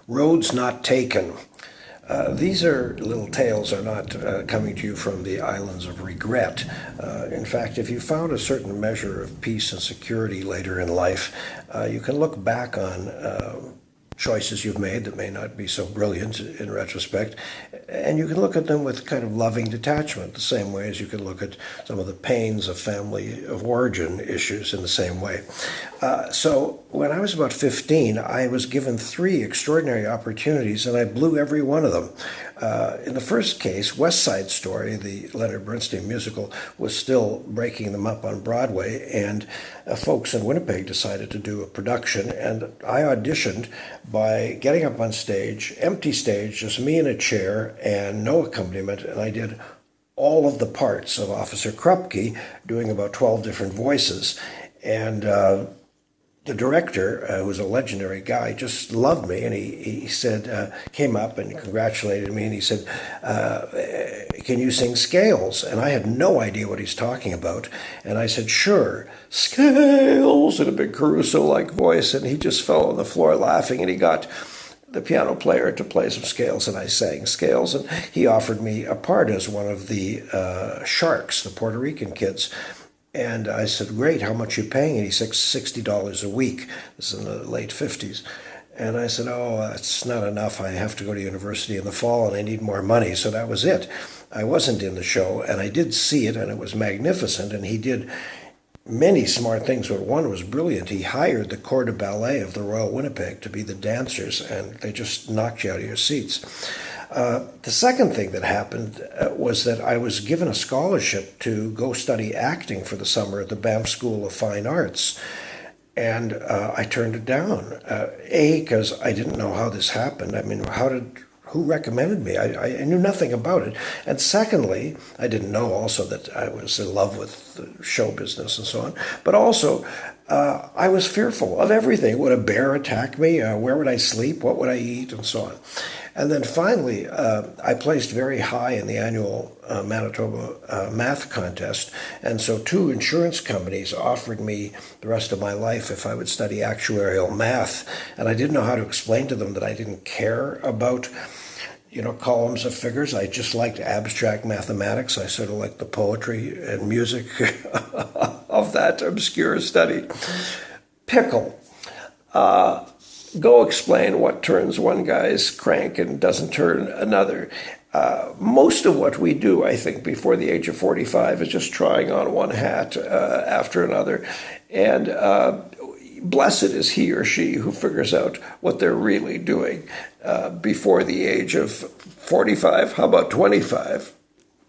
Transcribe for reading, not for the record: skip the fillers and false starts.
Roads Not Taken. These little tales are not coming to you from the islands of regret. In fact, if you found a certain measure of peace and security later in life, you can look back on choices you've made that may not be so brilliant in retrospect, and you can look at them with kind of loving detachment, the same way as you can look at some of the pains of family of origin issues in the same way. So when I was about 15, I was given 3 extraordinary opportunities, and I blew every one of them. In the first case, West Side Story, the Leonard Bernstein musical, was still breaking them up on Broadway, and folks in Winnipeg decided to do a production, and I auditioned by getting up on stage, empty stage, just me in a chair and no accompaniment, and I did all of the parts of Officer Krupke, doing about 12 different voices. And the director, who was a legendary guy, just loved me, and he said, came up and congratulated me, and he said, can you sing Scales? And I had no idea what he's talking about. And I said, sure, Scales, in a big Caruso-like voice, and he just fell on the floor laughing, and he got the piano player to play some scales, and I sang scales, and he offered me a part as one of the Sharks, the Puerto Rican kids. And I said, great, how much are you paying? And he said, $60 a week. This is in the late 50s. And I said, oh, that's not enough. I have to go to university in the fall, and I need more money. So that was it. I wasn't in the show, and I did see it, and it was magnificent, and he did many smart things, but one was brilliant. He hired the corps de ballet of the Royal Winnipeg to be the dancers, and they just knocked you out of your seats. The second thing that happened was that I was given a scholarship to go study acting for the summer at the Banff School of Fine Arts. And I turned it down. Because I didn't know how this happened. I mean, who recommended me? I knew nothing about it. And secondly, I didn't know also that I was in love with the show business and so on. But also, I was fearful of everything. Would a bear attack me? Where would I sleep? What would I eat? And so on. And then finally, I placed very high in the annual Manitoba math contest. And so 2 insurance companies offered me the rest of my life if I would study actuarial math. And I didn't know how to explain to them that I didn't care about, columns of figures. I just liked abstract mathematics. I sort of liked the poetry and music of that obscure study. Pickle. Go explain what turns one guy's crank and doesn't turn another. Most of what we do, I think, before the age of 45 is just trying on one hat after another. And blessed is he or she who figures out what they're really doing before the age of 45. How about 25?